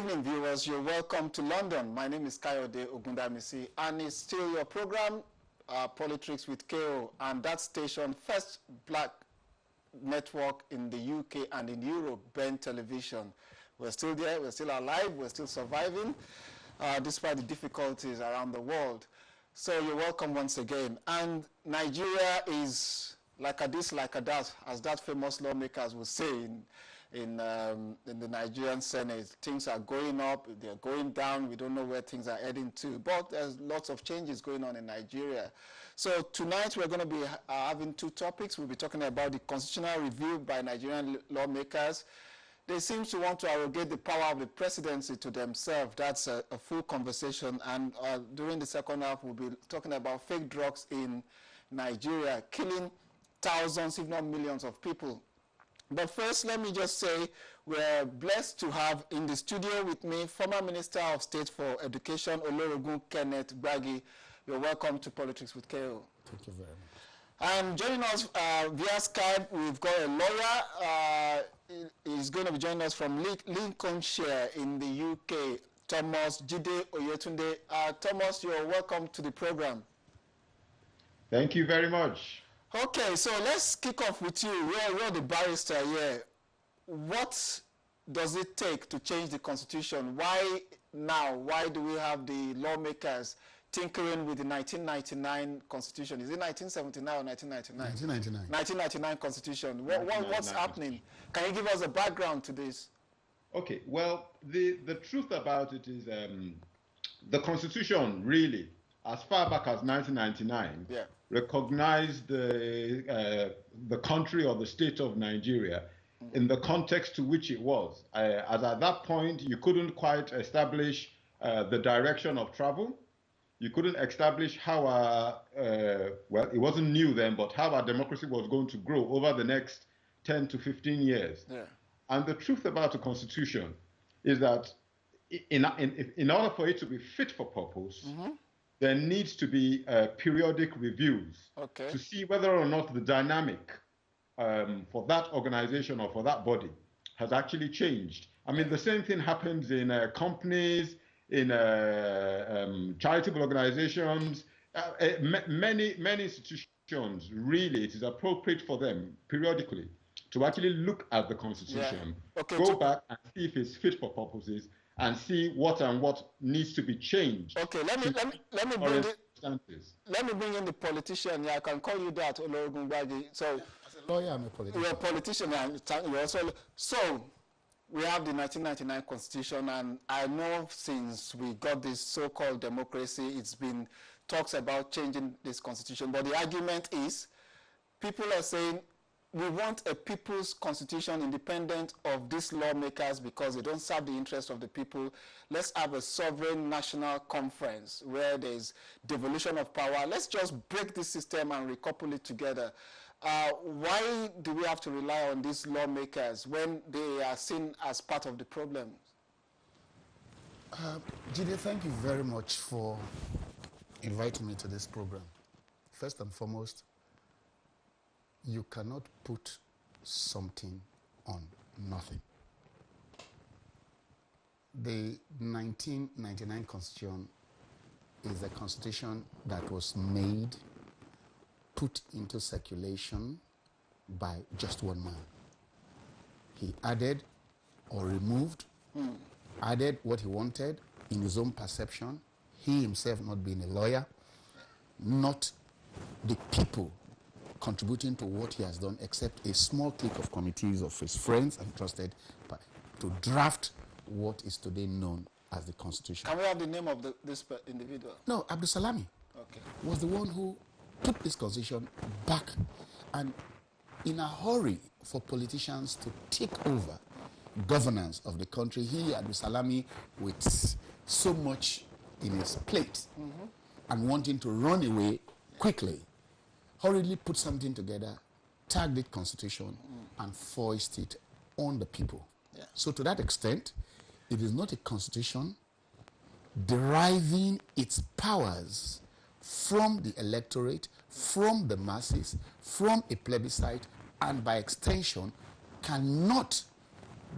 evening, viewers. You're welcome to London. My name is Kayode Ogundamisi, and it's still your program, Politics with KO, and that station, First Black Network in the UK and in Europe, Ben Television. We're still there, we're still alive, we're still surviving, despite the difficulties around the world. So you're welcome once again. And Nigeria is like a this, like a that, as that famous lawmakers would say in the Nigerian Senate. Things are going up, they're going down, we don't know where things are heading to, but there's lots of changes going on in Nigeria. So tonight we're going to be having two topics. We'll be talking about the constitutional review by Nigerian lawmakers. They seem to want to arrogate the power of the presidency to themselves. That's a full conversation. And during the second half, we'll be talking about fake drugs in Nigeria, killing thousands, if not millions of people. But first, let me just say we're blessed to have in the studio with me former Minister of State for Education, Olorogun Kenneth Gbagi. You're welcome to Politics with KO. Thank you very much. And joining us via Skype, we've got a lawyer. He's going to be joining us from Lincolnshire in the UK, Thomas Jide Oyetunde. Thomas, you're welcome to the program. Thank you very much. Okay, so let's kick off with you. You're the barrister here. What does it take to change the Constitution? Why now? Why do we have the lawmakers tinkering with the 1999 Constitution? Is it 1979 or 1999? 1999. 1999 Constitution. What's happening? Can you give us a background to this? Okay, well, the truth about it is the Constitution really, as far back as 1999, recognized the country or the state of Nigeria in the context to which it was. As at that point, you couldn't quite establish the direction of travel. You couldn't establish how well, it wasn't new then, but how our democracy was going to grow over the next 10 to 15 years. Yeah. And the truth about the Constitution is that in order for it to be fit for purpose, there needs to be periodic reviews to see whether or not the dynamic for that organization or for that body has actually changed. I mean, the same thing happens in companies, in charitable organizations, many institutions. Really, it is appropriate for them periodically to actually look at the Constitution, go back and see if it's fit for purposes, and see what needs to be changed. Okay, let me bring in the politician. Yeah, I can call you that, Olorogun Gbagi. So, as a lawyer, I'm a politician. You're a politician, and you're also so. We have the 1999 Constitution, and I know since we got this so-called democracy, it's been talks about changing this Constitution. But the argument is, people are saying, we want a people's constitution independent of these lawmakers because they don't serve the interests of the people. Let's have a sovereign national conference where there's devolution of power. Let's just break this system and recouple it together. Why do we have to rely on these lawmakers when they are seen as part of the problem? Jide, thank you very much for inviting me to this program. First and foremost, you cannot put something on nothing. The 1999 Constitution is a constitution that was made, put into circulation by just one man. He added or removed, added what he wanted in his own perception, he himself not being a lawyer, not the people contributing to what he has done, except a small clique of committees of his friends and trusted to draft what is today known as the Constitution. Can we have the name of this individual? No, Abdul Salami was the one who put this Constitution back, and in a hurry for politicians to take over governance of the country, he, Abdul Salami, with so much in his plate and wanting to run away quickly, hurriedly put something together, tagged it Constitution, and foisted it on the people. Yeah. So to that extent, it is not a constitution deriving its powers from the electorate, from the masses, from a plebiscite, and by extension cannot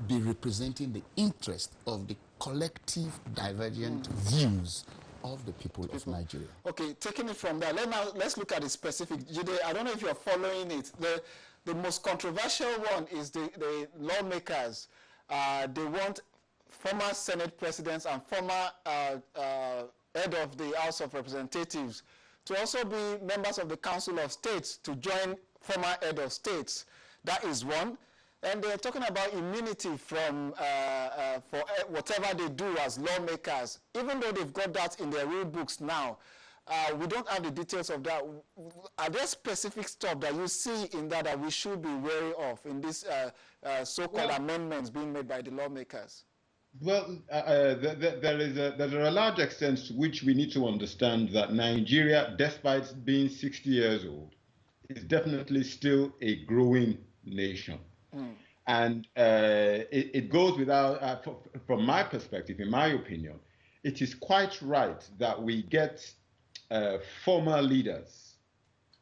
be representing the interest of the collective divergent views of the people of Nigeria. Okay, taking it from there, let's look at the specific. Jide, I don't know if you're following it. The most controversial one is the lawmakers. They want former Senate presidents and former head of the House of Representatives to also be members of the Council of States to join former head of states. That is one. And they're talking about immunity from for whatever they do as lawmakers. Even though they've got that in their rule books now, we don't have the details of that. Are there specific stuff that you see in that we should be wary of in these so-called amendments being made by the lawmakers? Well, there's a large extent to which we need to understand that Nigeria, despite being 60 years old, is definitely still a growing nation. And it goes without, from my perspective, in my opinion, it is quite right that we get former leaders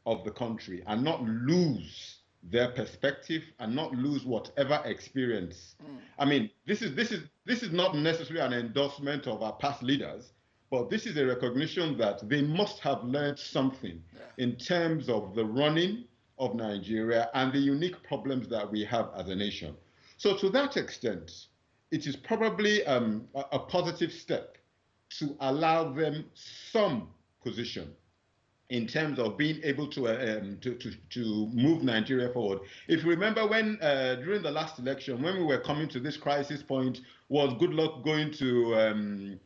of the country and not lose their perspective and not lose whatever experience. I mean, this is not necessarily an endorsement of our past leaders, but this is a recognition that they must have learned something in terms of the running of Nigeria and the unique problems that we have as a nation. So to that extent, it is probably a positive step to allow them some position in terms of being able to move Nigeria forward. If you remember when during the last election, when we were coming to this crisis point, was Goodluck going to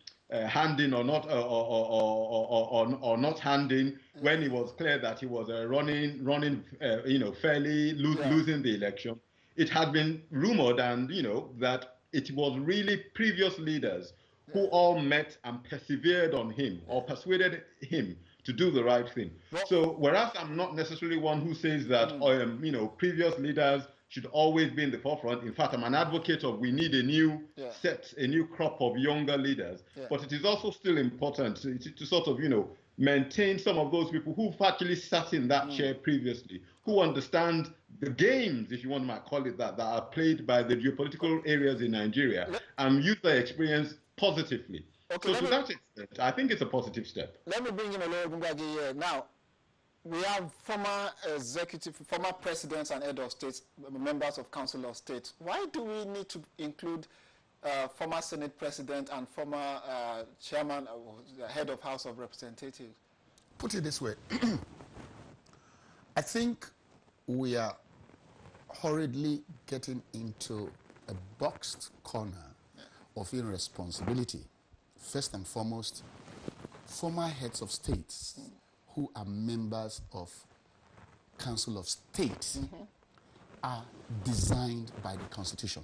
handing or not or not handing when it was clear that he was running fairly losing the election? It had been rumored and that it was really previous leaders who all met and persevered on him or persuaded him to do the right thing. So whereas I'm not necessarily one who says that previous leaders should always be in the forefront. In fact, I'm an advocate of we need a new set, a new crop of younger leaders. But it is also still important to sort of, maintain some of those people who've actually sat in that chair previously, who understand the games, if you want to call it that are played by the geopolitical areas in Nigeria and use their experience positively. Okay, so to that extent, I think it's a positive step. Let me bring in Kenneth Gbagi here. Now, we have former presidents and head of states, members of Council of State. Why do we need to include former Senate president and former chairman, head of House of Representatives? Put it this way. I think we are hurriedly getting into a boxed corner of irresponsibility. First and foremost, former heads of states who are members of Council of State are designed by the Constitution,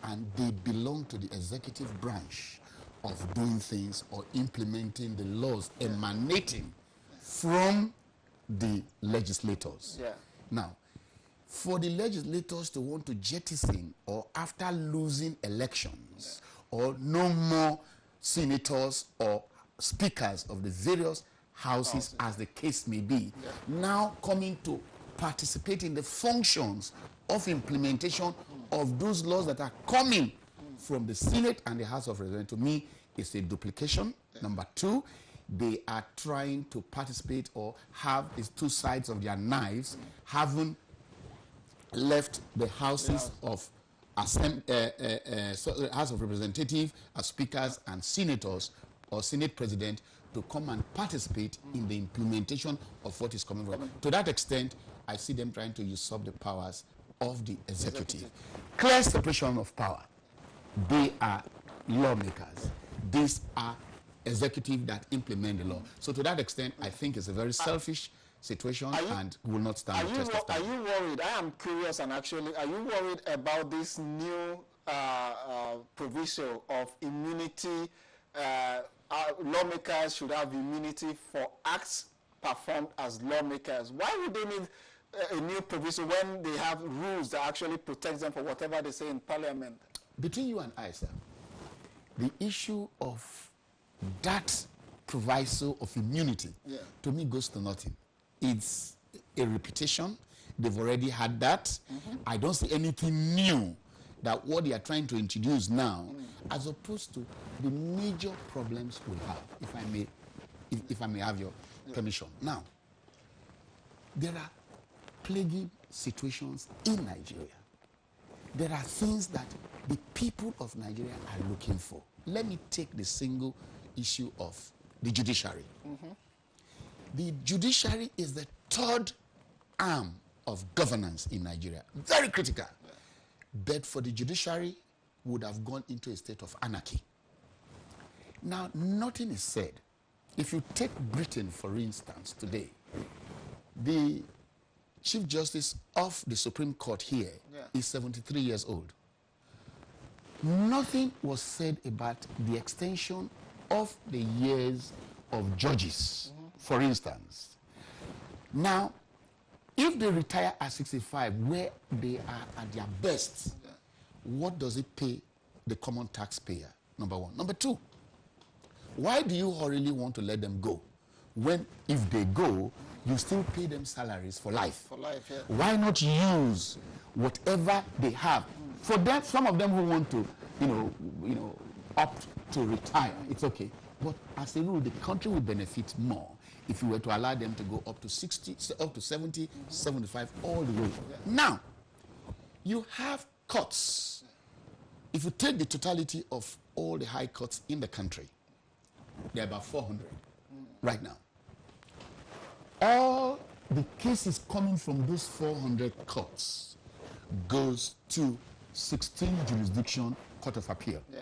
and they belong to the executive branch of doing things or implementing the laws emanating from the legislators. Now, for the legislators to want to jettison or after losing elections or no more senators or speakers of the various houses, as the case may be, now coming to participate in the functions of implementation of those laws that are coming from the Senate and the House of Representatives, to me, it's a duplication. Number two, they are trying to participate or have these two sides of their knives, having left the houses of House of Representatives as speakers and senators or Senate president to come and participate in the implementation of what is coming from. To that extent, I see them trying to usurp the powers of the executive. Clear separation of power. They are lawmakers. These are executive that implement the law. So to that extent, I think it's a very selfish situation and will not stand the test of time. Are you worried? I am curious, and actually, are you worried about this new provision of immunity? Lawmakers should have immunity for acts performed as lawmakers. Why would they need a new provision when they have rules that actually protect them for whatever they say in Parliament? Between you and I, sir, the issue of that proviso of immunity to me goes to nothing. It's a repetition. They've already had that. I don't see anything new that what they are trying to introduce now, as opposed to the major problems we have, if I may have your permission. Now, there are plaguing situations in Nigeria. There are things that the people of Nigeria are looking for. Let me take the single issue of the judiciary. The judiciary is the third arm of governance in Nigeria. Very critical. But for the judiciary, would have gone into a state of anarchy. Now, nothing is said. If you take Britain, for instance, today, the Chief Justice of the Supreme Court here is 73 years old. Nothing was said about the extension of the years of judges, for instance. Now, if they retire at 65, where they are at their best, what does it pay the common taxpayer? Number one. Number two, why do you really want to let them go when, if they go, you still pay them salaries for life? For life, yeah. Why not use whatever they have? For that, some of them who want to, opt to retire, it's okay. But as a rule, the country will benefit more if you were to allow them to go up to 60, up to 70, 75, all the way. Yeah. Now, you have courts. If you take the totality of all the high courts in the country, there are about 400 right now. All the cases coming from those 400 courts goes to 16 jurisdiction court of appeal. Yeah.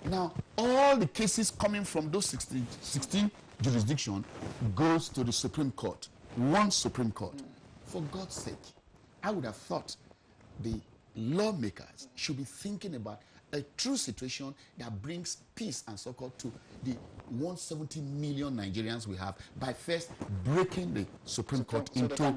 Now, all the cases coming from those 16 jurisdiction goes to the Supreme Court, one Supreme Court. For God's sake, I would have thought the lawmakers should be thinking about a true situation that brings peace and so-called to the 170 million Nigerians we have by first breaking the Supreme Court into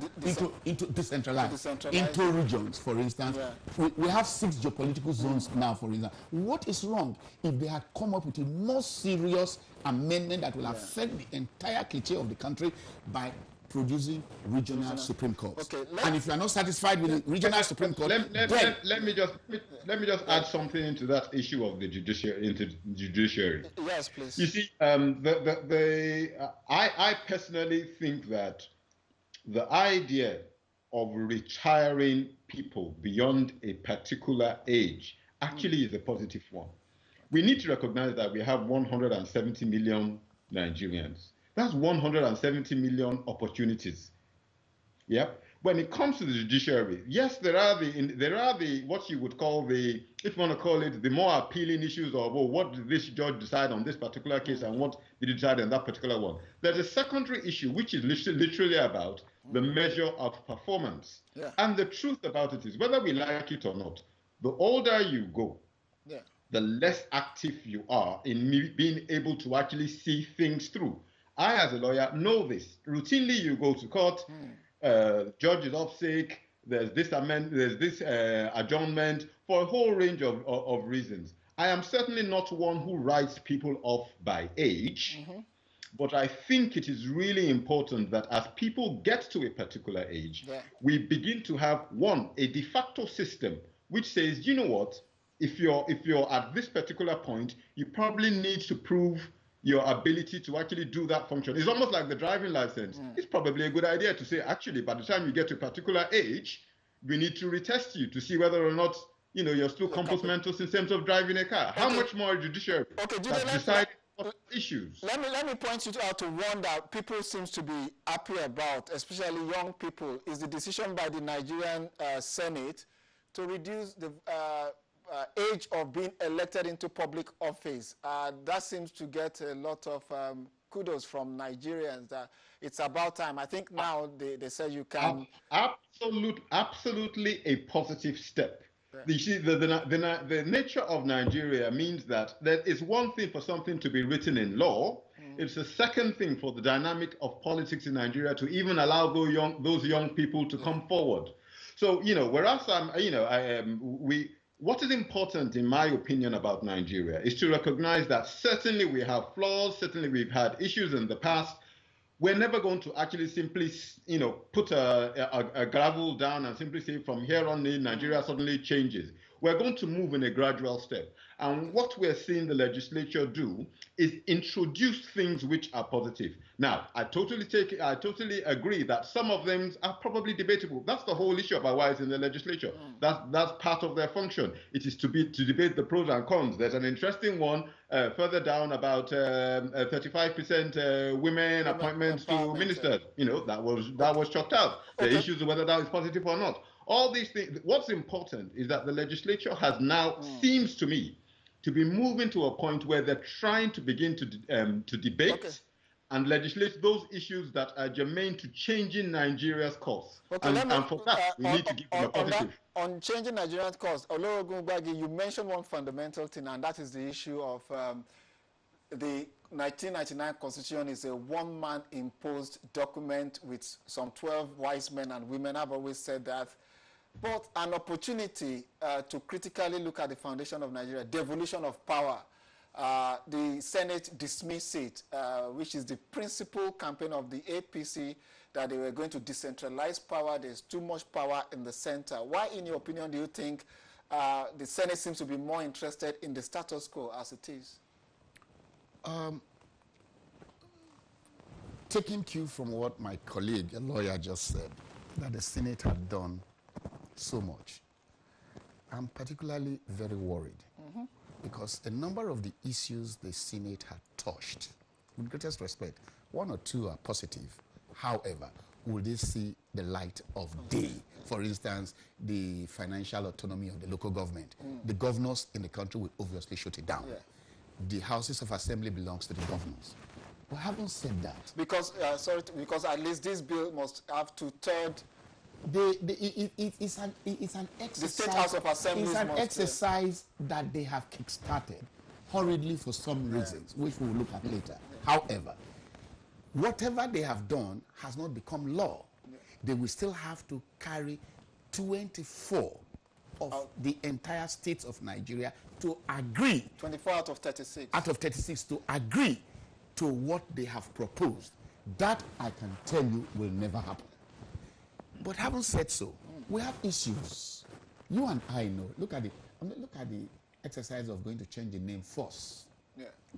decentralized, into regions, for instance. Yeah. We have 6 geopolitical zones now, for instance. What is wrong if they had come up with a more serious amendment that will affect the entire cliché of the country by producing regional Supreme Courts? Okay, and if you are not satisfied with the regional Supreme Court, let me just add something into that issue of the judiciary. Yes, please. You see, I personally think that the idea of retiring people beyond a particular age actually is a positive one. We need to recognize that we have 170 million Nigerians. That's 170 million opportunities. Yeah. When it comes to the judiciary, yes, there are the what you would call the, if you want to call it, the more appealing issues of, oh, what did this judge decide on this particular case and what did he decide on that particular one. There's a secondary issue which is literally about the measure of performance. Yeah. And the truth about it is, whether we like it or not, the older you go, the less active you are in being able to actually see things through. I, as a lawyer, know this. Routinely, you go to court, judge is off sick, there's this adjournment for a whole range of reasons. I am certainly not one who writes people off by age, but I think it is really important that as people get to a particular age, we begin to have, one, a de facto system which says, you know what, if you're at this particular point, you probably need to prove your ability to actually do that function. It's almost like the driving license. It's probably a good idea to say, actually, by the time you get to a particular age, we need to retest you to see whether or not, you're still compos mentis in terms of driving a car. Okay. How much more judiciary decide issues? Let me point you out to one that people seems to be happy about, especially young people, is the decision by the Nigerian Senate to reduce the age of being elected into public office. That seems to get a lot of kudos from Nigerians. It's about time. I think now they say you can... Absolutely a positive step. Yeah. You see, the nature of Nigeria means that there is one thing for something to be written in law. It's a second thing for the dynamic of politics in Nigeria to even allow those young people to come forward. So, whereas what is important, in my opinion, about Nigeria is to recognize that certainly we have flaws, certainly we've had issues in the past. We're never going to actually simply, put a gravel down and simply say from here on in, Nigeria suddenly changes. we're going to move in a gradual step. And what we're seeing the legislature do is introduce things which are positive. Now, I totally agree that some of them are probably debatable. That's the whole issue about why it's in the legislature. That's part of their function. It is to debate the pros and cons. There's an interesting one further down about 35% women appointments to ministers. You know, that was chalked out. The issues of whether that is positive or not. All these things. What's important is that the legislature has now, seems to me, to be moving to a point where they're trying to begin to debate and legislate those issues that are germane to changing Nigeria's course. And for that, we need to give them a positive. On changing Nigeria's course, Kenneth Gbagi, you mentioned one fundamental thing, and that is the issue of the 1999 Constitution is a one-man imposed document with some 12 wise men and women. I've always said that. But an opportunity to critically look at the foundation of Nigeria, devolution of power. The Senate dismissed it, which is the principal campaign of the APC, that they were going to decentralize power. There's too much power in the center. Why, in your opinion, do you think the Senate seems to be more interested in the status quo as it is? Taking cue from what my colleague, a lawyer, just said, that the Senate had done so much, I'm particularly very worried because a number of the issues the Senate had touched, with greatest respect, one or two are positive. However, will they see the light of day? For instance, the financial autonomy of the local government. The governors in the country will obviously shut it down. The houses of assembly belongs to the governors. But having said that, because because at least this bill must have 2/3. It's an exercise. The State House of Assembly is an exercise that they have kick-started hurriedly for some reasons, which we'll look at later. However, whatever they have done has not become law. They will still have to carry 24 of the entire states of Nigeria to agree. 24 out of 36. Out of 36 to agree to what they have proposed. That, I can tell you, will never happen. But having said so, we have issues. You and I know. Look at the exercise of going to change the name force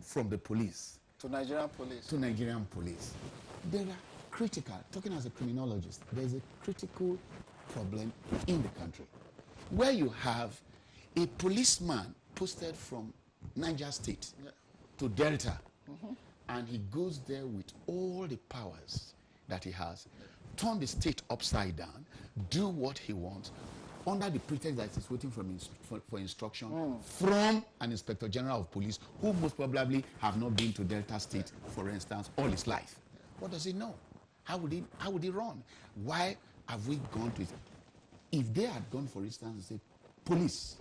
from the police to Nigerian police. To Nigerian police. There are critical, talking as a criminologist, there's a critical problem in the country where you have a policeman posted from Niger State to Delta, and he goes there with all the powers that he has, turn the state upside down, do what he wants, under the pretext that he's waiting for instruction from an Inspector General of Police who most probably have not been to Delta State, for instance, all his life. What does he know? How would he run? Why have we gone to it? If they had gone, for instance, say, police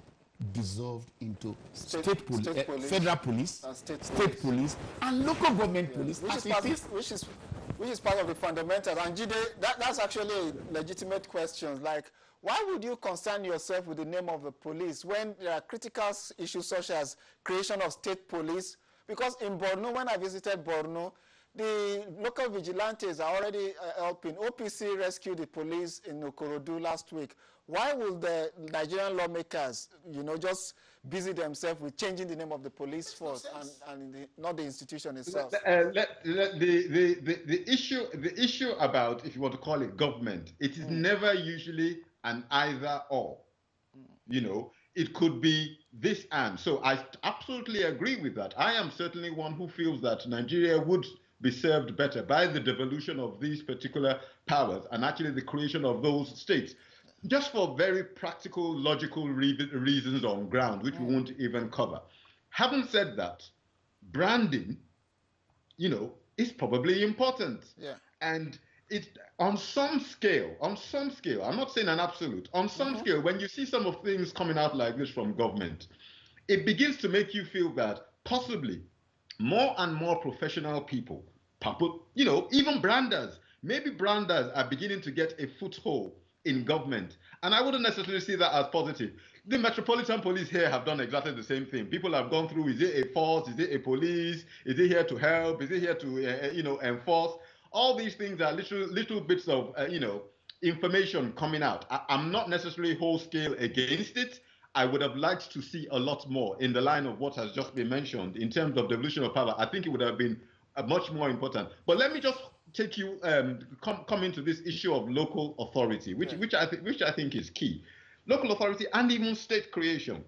dissolved into state police, federal police, state police, and local government police, which is part of the fundamentals. And Jide, that's actually a legitimate question. Like, why would you concern yourself with the name of the police when there are critical issues such as creation of state police? Because in Borno, when I visited Borno, the local vigilantes are already helping. OPC rescued the police in Okorodu last week. Why will the Nigerian lawmakers, just busy themselves with changing the name of the police force and not the institution itself? The issue about, if you want to call it government, it is never usually an either or. It could be this and. So I absolutely agree with that. I am certainly one who feels that Nigeria would be served better by the devolution of these particular powers and actually the creation of those states, just for very practical, logical reasons on ground, which we won't even cover. Having said that, branding, is probably important. And it on some scale, I'm not saying an absolute, on some scale, when you see some of things coming out like this from government, it begins to make you feel that possibly more and more professional people, even branders, maybe branders are beginning to get a foothold in government. And I wouldn't necessarily see that as positive. The Metropolitan Police here have done exactly the same thing. People have gone through, is it a force? Is it a police? Is it here to help? Is it here to, enforce? All these things are little bits of, information coming out. I'm not necessarily whole scale against it. I would have liked to see a lot more in the line of what has just been mentioned in terms of devolution of power. I think it would have been much more important. But let me just take you come into this issue of local authority, which I think is key. Local authority and even state creation.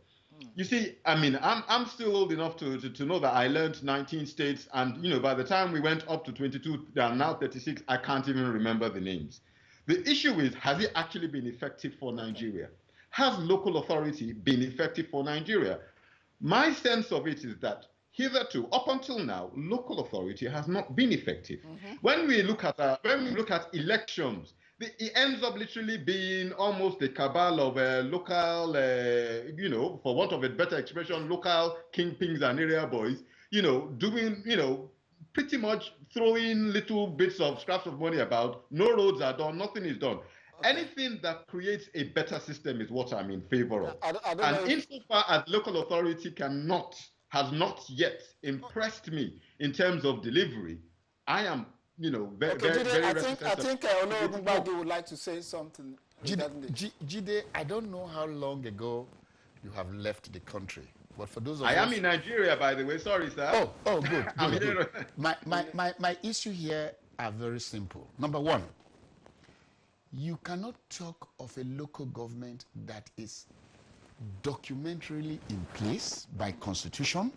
You see, I mean, I'm still old enough to know that I learned 19 states, and you know, by the time we went up to 22, there are now 36. I can't even remember the names. The issue is, has it actually been effective for Nigeria? Has local authority been effective for Nigeria? My sense of it is that hitherto, up until now, local authority has not been effective. When we look at elections, it ends up literally being almost a cabal of local, you know, for want of a better expression, local kingpins and area boys, you know, doing, you know, pretty much throwing little bits of scraps of money about. No roads are done, nothing is done. Okay. Anything that creates a better system is what I'm in favor of. And insofar as local authority has not yet impressed me in terms of delivery, I am, you know, very reticent. I think Kenneth Gbagi would like to say something. Jide, I don't know how long ago you have left the country. But for those of I am in Nigeria, by the way. Sorry, sir. Oh, good. Good. My issue here are very simple. Number one, you cannot talk of a local government that is documentarily in place by constitution,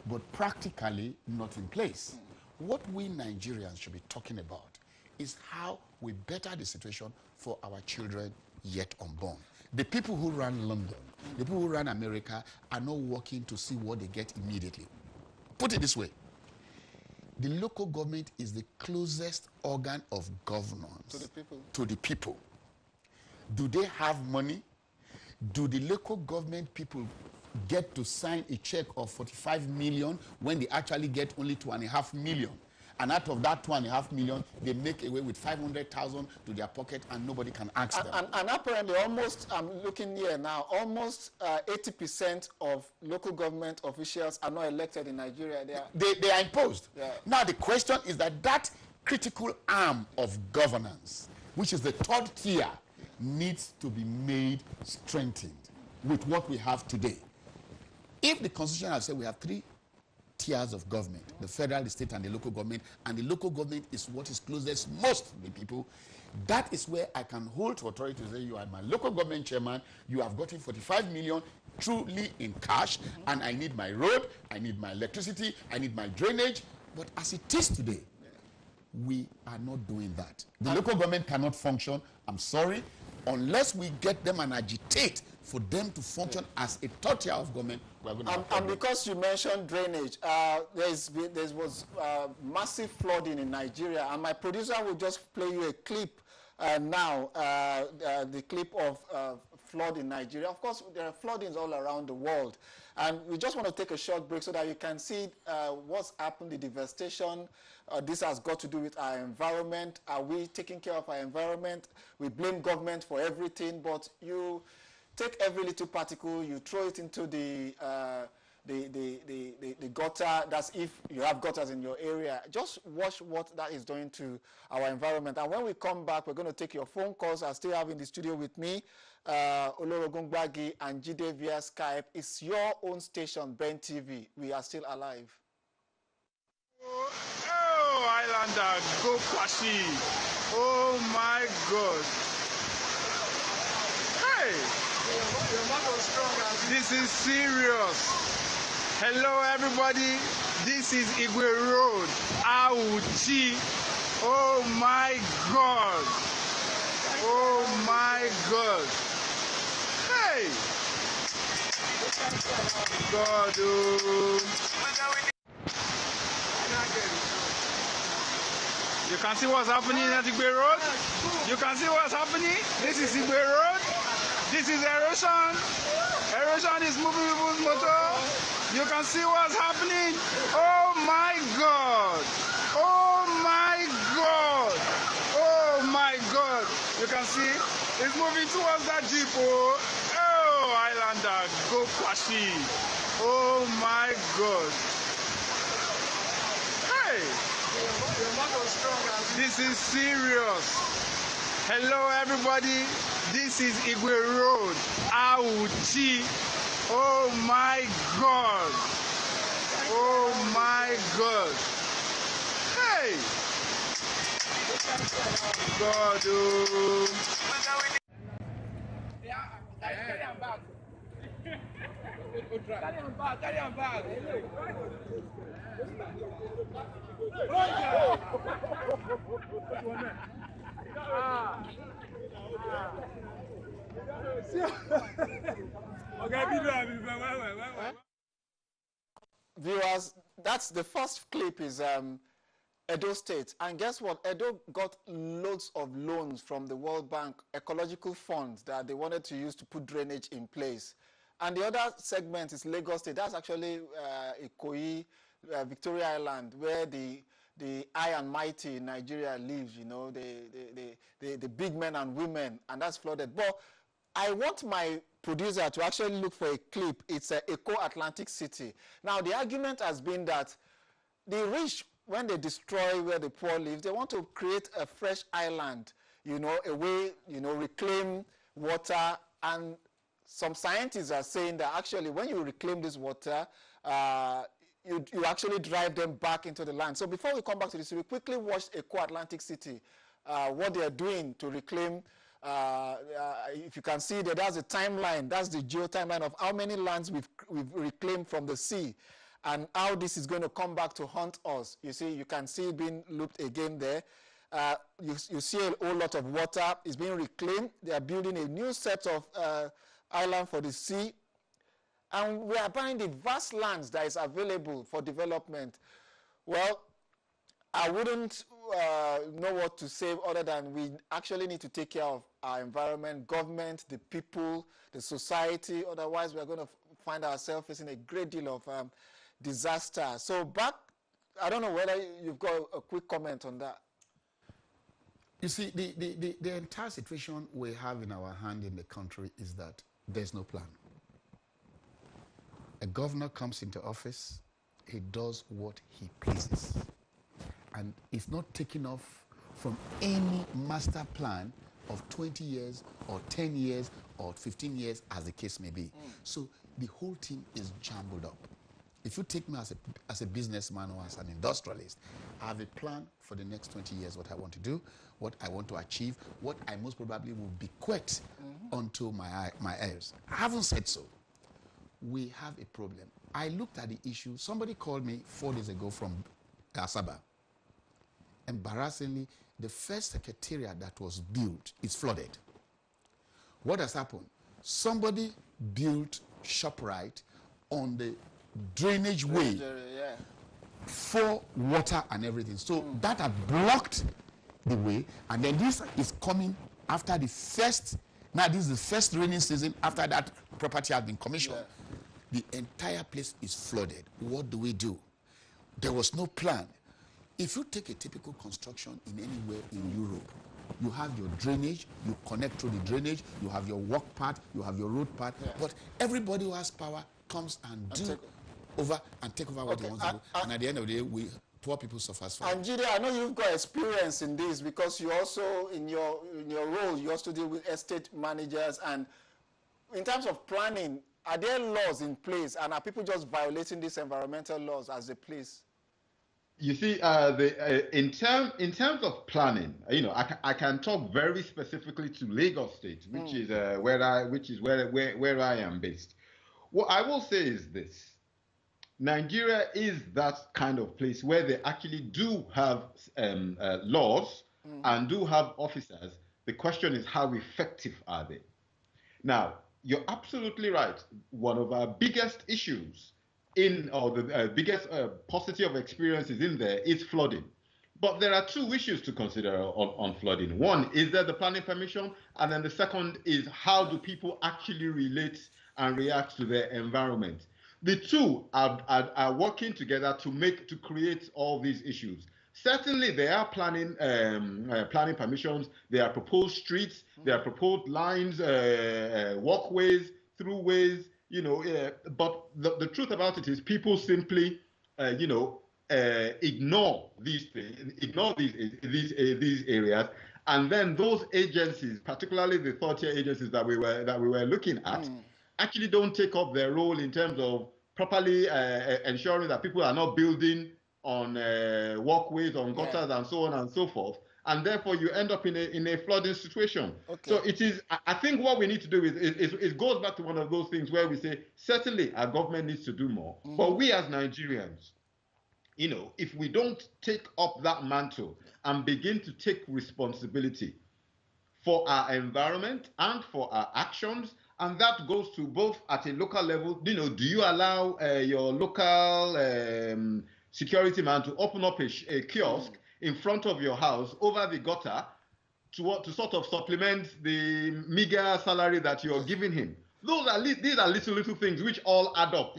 but practically not in place. What we Nigerians should be talking about is how we better the situation for our children yet unborn. The people who run London, the people who run America are not working to see what they get immediately. Put it this way. The local government is the closest organ of governance to the people. Do they have money? Do the local government people get to sign a check of 45 million when they actually get only 2.5 million? And out of that 2.5 million, they make away with 500,000 to their pocket and nobody can ask them. And apparently almost, I'm looking here now, almost 80% of local government officials are not elected in Nigeria. They are imposed. Yeah. Now the question is that critical arm of governance, which is the third tier, needs to be made strengthened with what we have today. If the Constitution has said we have 3 tiers of government, the federal, the state, and the local government, and the local government is what is closest most to the people, that is where I can hold to authority to say, you are my local government chairman, you have gotten 45 million truly in cash, and I need my road, I need my electricity, I need my drainage. But as it is today, we are not doing that. The local government cannot function, I'm sorry, unless we get them and agitate for them to function as a third tier of government. We're going to and because you mentioned drainage, there was massive flooding in Nigeria, and my producer will just play you a clip now, the clip of flood in Nigeria. Of course, there are floodings all around the world, and we just want to take a short break so that you can see what's happened, the devastation. This has got to do with our environment. Are we taking care of our environment? We blame government for everything, but you take every little particle, you throw it into the gutter. That's if you have gutters in your area. Just watch what that is doing to our environment. And when we come back, we're going to take your phone calls. I still have in the studio with me Kenneth Gbagi and Jide via Skype. It's your own station, Ben TV. We are still alive. Oh, Islander, go Kwashi. Oh my God. Hey. This is serious. Hello everybody, this is Igwe Road, Auchi. Oh my God. Oh my God. Hey. God. You can see what's happening at Igwe Road. You can see what's happening. This is Igwe Road. This is erosion. Erosion is moving people's motor. You can see what's happening. Oh my God. Oh my God. Oh my God. You can see it's moving towards that Jeep. Oh, Islander, go Kwashi. Oh my God. Hey. This is serious. Hello everybody. This is Igwe Road. Auchi. Oh my God. Oh my God. Hey. God. Oh. Carry him back. Viewers, that's the first clip is Edo State. And guess what? Edo got loads of loans from the World Bank, ecological funds that they wanted to use to put drainage in place. And the other segment is Lagos State. That's actually Ikoyi, Victoria Island, where the high and mighty in Nigeria lives, you know, the big men and women, and that's flooded. But I want my producer to actually look for a clip. It's a Eco Atlantic City. Now, the argument has been that the rich, when they destroy where the poor live, they want to create a fresh island, you know, a way, you know, reclaim water. And some scientists are saying that actually when you reclaim this water, you actually drive them back into the land. So before we come back to this, we quickly watched Eco Atlantic City, what they are doing to reclaim. If you can see that, that's a timeline. That's the geo timeline of how many lands we've reclaimed from the sea, and how this is going to come back to haunt us. You see, you can see it being looped again there. You see a whole lot of water is being reclaimed. They are building a new set of island for the sea, and we are buying the vast lands that is available for development. Well, I wouldn't know what to say other than we actually need to take care of our environment, government, the people, the society. Otherwise, we're going to find ourselves facing a great deal of disaster. So back, I don't know whether you've got a quick comment on that. You see, the entire situation we have in our hand in the country is that there's no plan. A governor comes into office, he does what he pleases. And it's not taken off from any master plan of 20 years or 10 years or 15 years, as the case may be. So the whole thing is jumbled up. If you take me as a businessman or as an industrialist, I have a plan for the next 20 years, what I want to do, what I want to achieve, what I most probably will bequeath onto my heirs. I haven't said so. We have a problem. I looked at the issue. Somebody called me 4 days ago from Asaba. Embarrassingly, the first secretariat that was built is flooded. What has happened? Somebody built ShopRite on the drainage way for water and everything. So that had blocked the way, and then this is coming after the first, now this is the first rainy season after that property has been commissioned. The entire place is flooded. What do we do? There was no plan. If you take a typical construction in anywhere in Europe, you have your drainage, you connect through the drainage, you have your walk path, you have your road path, but everybody who has power comes and take over what he wants to do. And at the end of the day, poor people suffer. And Jide, I know you've got experience in this because you also, in your role, you also deal with estate managers. And in terms of planning, are there laws in place, and are people just violating these environmental laws as they please? You see, in terms of planning, you know, I can talk very specifically to Lagos State, which is where I am based. What I will say is this: Nigeria is that kind of place where they actually do have laws and do have officers. The question is, how effective are they? Now, you're absolutely right. One of our biggest issues the biggest paucity of experiences in there is flooding. But there are two issues to consider on flooding. One is that the planning permission, and then the second is how do people actually relate and react to their environment. The two are working together to create all these issues. Certainly, there are planning permissions. There are proposed streets. There are proposed lines, walkways, throughways. You know, but the truth about it is people simply, ignore these things, ignore these areas, And then those agencies, particularly the third-tier agencies that we were looking at, actually don't take up their role in terms of properly ensuring that people are not building on walkways, on gutters, and so on and so forth. And therefore, you end up in a flooding situation. Okay. So it is. I think what we need to do is it goes back to one of those things where we say certainly our government needs to do more, but we as Nigerians, you know, if we don't take up that mantle and begin to take responsibility for our environment and for our actions, and that goes to both at a local level, you know, do you allow your local security man to open up a kiosk in front of your house over the gutter to sort of supplement the meager salary that you're giving him? These are little things which all add up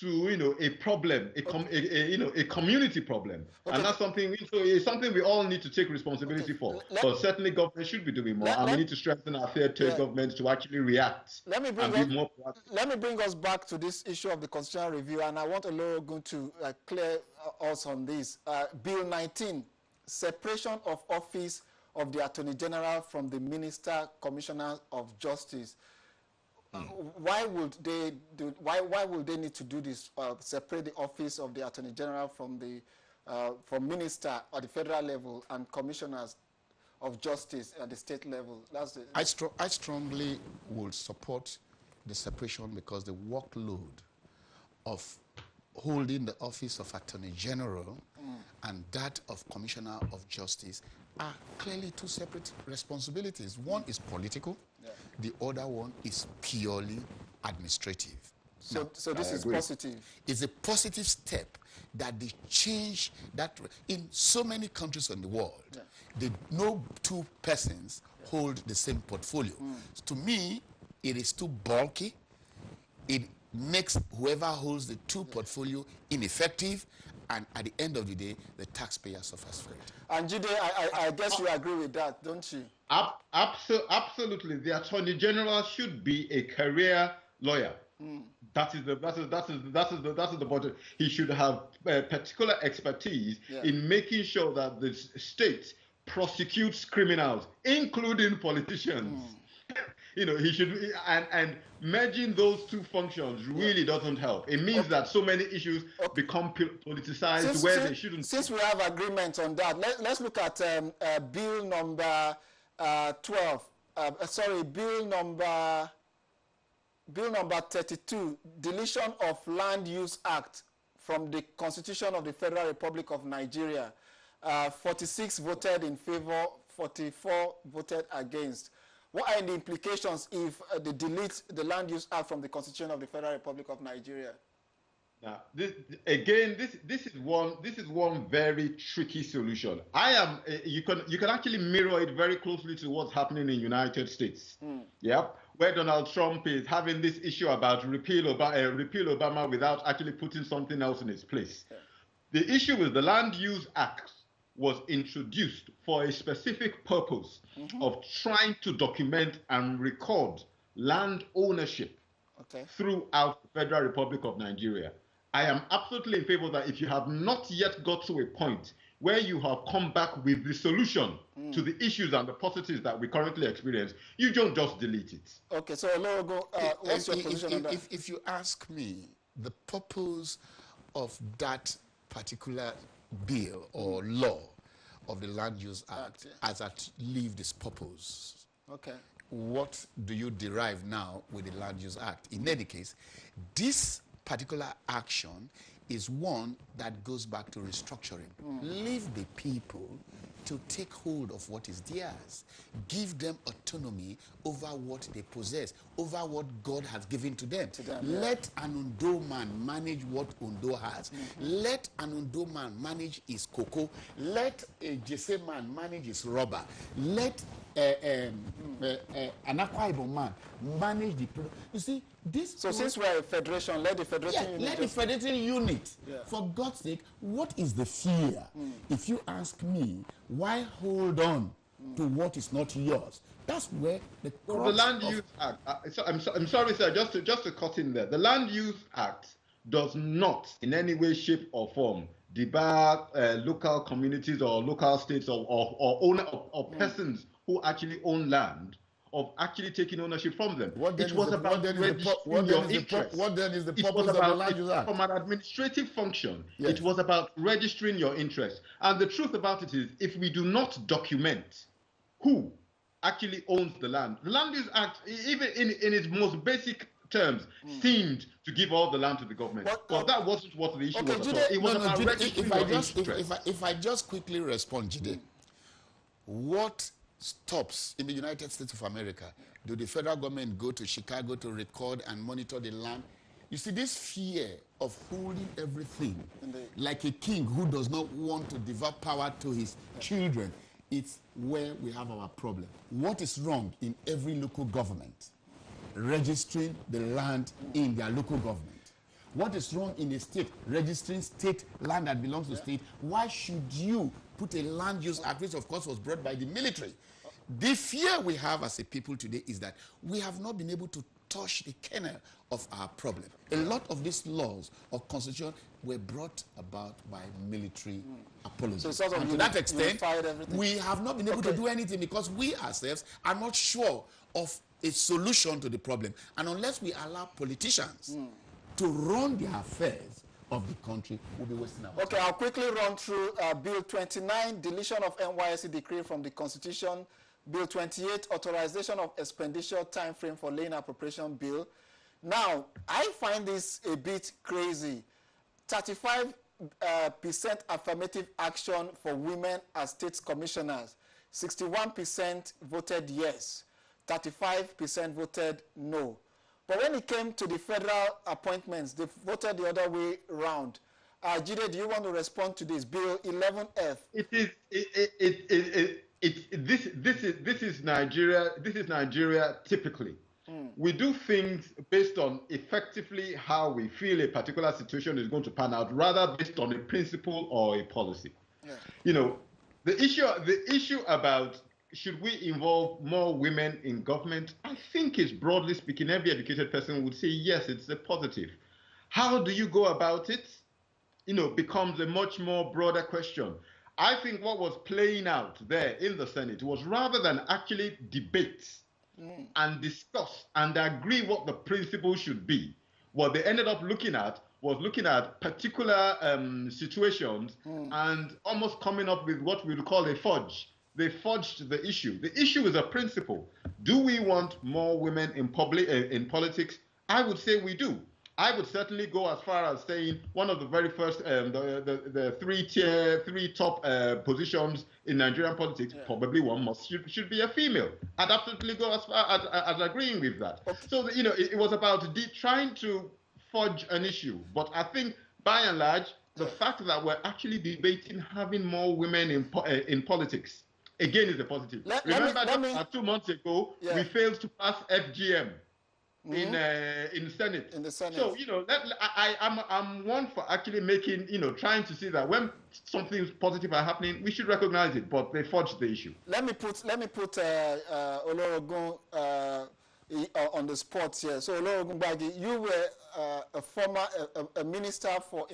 to, you know, a problem, a community problem. Okay. And that's something, so it's something we all need to take responsibility for. But certainly government should be doing more, and we need to strengthen our third-tier government to actually react and be more proactive. Let me bring us back to this issue of the constitutional review, and I want Olorogun to clear us on this. Bill 19, separation of office of the Attorney General from the Minister Commissioner of Justice. Why would they do? Why would they need to do this? Separate the office of the Attorney General from the from minister at the federal level and commissioners of justice at the state level. That's the. I strongly would support the separation because the workload of holding the office of Attorney General and that of Commissioner of Justice are clearly two separate responsibilities. One is political. The other one is purely administrative. So this is positive. It's a positive step that they change that. In so many countries in the world, no two persons hold the same portfolio. To me, it is too bulky. It makes whoever holds the two portfolio ineffective, and at the end of the day, the taxpayer suffers for it. And Jide, I guess you agree with that, don't you? Absolutely. The Attorney General should be a career lawyer. That is the budget. He should have particular expertise in making sure that the state prosecutes criminals, including politicians. You know, he should, and merging those two functions really doesn't help. It means that so many issues become politicized they shouldn't. Since we have agreement on that, let's look at bill number 12. Bill number 32, deletion of Land Use Act from the Constitution of the Federal Republic of Nigeria. 46 voted in favor, 44 voted against. What are the implications if they delete the Land Use Act from the Constitution of the Federal Republic of Nigeria? Now, this is one very tricky solution. You can actually mirror it very closely to what's happening in the United States. Where Donald Trump is having this issue about repeal Obama without actually putting something else in its place. The issue is the Land Use Act was introduced for a specific purpose of trying to document and record land ownership throughout the Federal Republic of Nigeria. I am absolutely in favor that if you have not yet got to a point where you have come back with the solution to the issues and the positives that we currently experience, you don't just delete it. Okay, so Olorogun, what's your position on that? If you ask me, the purpose of that particular bill or law of the Land Use Act has outlived its purpose. Okay. What do you derive now with the Land Use Act? In any case, this particular action is one that goes back to restructuring. Leave the people to take hold of what is theirs. Give them autonomy over what they possess, over what God has given to them. Let an Ondo man manage what Ondo has. Let an Ondo man manage his cocoa. Let a Jesse man manage his rubber. Let an Akwa Ibom man manage the product. You see, this. So since we're a federation, let the federation unit. Let the federation unit. For God's sake, what is the fear? If you ask me, why hold on to what is not yours? That's where the Land Use Act. I'm sorry, sir. Just to cut in there, the Land Use Act does not, in any way, shape, or form, debar local communities or local states or persons who actually own land of actually taking ownership from them. It was about registering your interests. What then is the purpose of the Land Use Act? From an administrative function, yes. It was about registering your interests. And the truth about it is, if we do not document who actually owns the land use act, even in its most basic terms, seemed to give all the land to the government. But that wasn't what the issue was at all. It was about registering your interests. If I just quickly respond, Jide, what stops in the United States of America? Do the federal government go to Chicago to record and monitor the land? You see, this fear of holding everything like a king who does not want to devote power to his children, it's where we have our problem. What is wrong in every local government? Registering the land in their local government. What is wrong in a state? Registering state land that belongs to state. Why should you put a land use act, which of course was brought by the military? The fear we have as a people today is that we have not been able to touch the kernel of our problem. A lot of these laws or constitution were brought about by military apologies. So and to that extent, we have not been able to do anything because we ourselves are not sure of a solution to the problem. And unless we allow politicians to run the affairs of the country, we'll be wasting our time. Okay, I'll quickly run through Bill 29, deletion of NYSC decree from the Constitution. Bill 28, authorization of expenditure time frame for laying appropriation bill. Now, I find this a bit crazy. 35% affirmative action for women as state commissioners. 61% voted yes. 35% voted no. But when it came to the federal appointments, they voted the other way around. Jide, do you want to respond to this? Bill 11F. This is Nigeria. This is Nigeria typically. We do things based on effectively how we feel a particular situation is going to pan out, rather based on a principle or a policy. Yeah. You know, the issue about should we involve more women in government, I think is broadly speaking, every educated person would say yes, it's a positive. How do you go about it? You know, becomes a much more broader question. I think what was playing out there in the Senate was, rather than actually debate and discuss and agree what the principle should be, what they ended up looking at was looking at particular situations and almost coming up with what we would call a fudge. They fudged the issue. The issue is a principle. Do we want more women in politics? I would say we do. I would certainly go as far as saying one of the very first, the three top positions in Nigerian politics, probably one should be a female. I'd absolutely go as far as agreeing with that. Okay. So, you know, it was about trying to fudge an issue. But I think, by and large, the fact that we're actually debating having more women in politics, again, is a positive. Remember, 2 months ago, we failed to pass FGM. In the Senate. In the Senate. So, you know, I'm one for actually making, you know, trying to see that when something positive are happening, we should recognize it, but they fudged the issue. Let me put Olorogun on the spot here. So, Olorogun Gbagi, you were a former minister for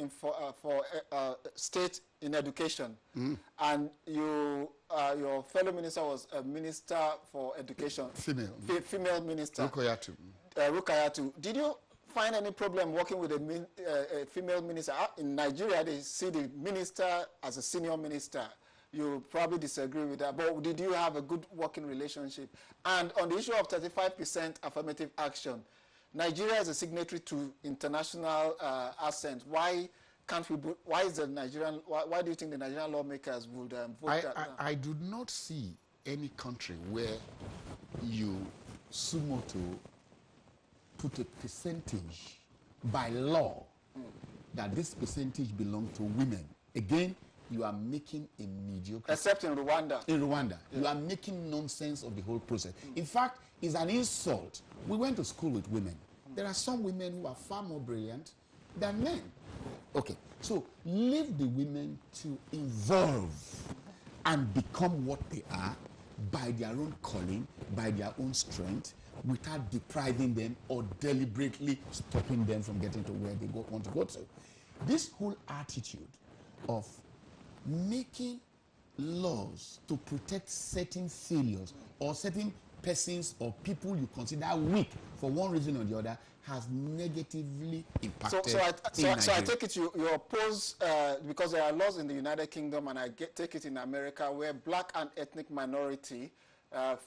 state in education, and your fellow minister was a minister for education. Female minister. Rukayatu. Did you find any problem working with a female minister? In Nigeria, they see the minister as a senior minister. You probably disagree with that, but did you have a good working relationship? And on the issue of 35% affirmative action, Nigeria is a signatory to international assent. Why can't we? Why is the Nigerian? Why do you think the Nigerian lawmakers would vote that? I do not see any country where you sumo to put a percentage by law that this percentage belongs to women. Again, you are making a mediocre... Except in Rwanda. In Rwanda. Yeah. You are making nonsense of the whole process. In fact, it's an insult. We went to school with women. There are some women who are far more brilliant than men. Okay, so leave the women to evolve and become what they are by their own calling, by their own strength, without depriving them or deliberately stopping them from getting to where they want to go to. This whole attitude of making laws to protect certain failures or certain persons or people you consider weak for one reason or the other has negatively impacted. So I take it you oppose, because there are laws in the United Kingdom, and take it in America, where black and ethnic minority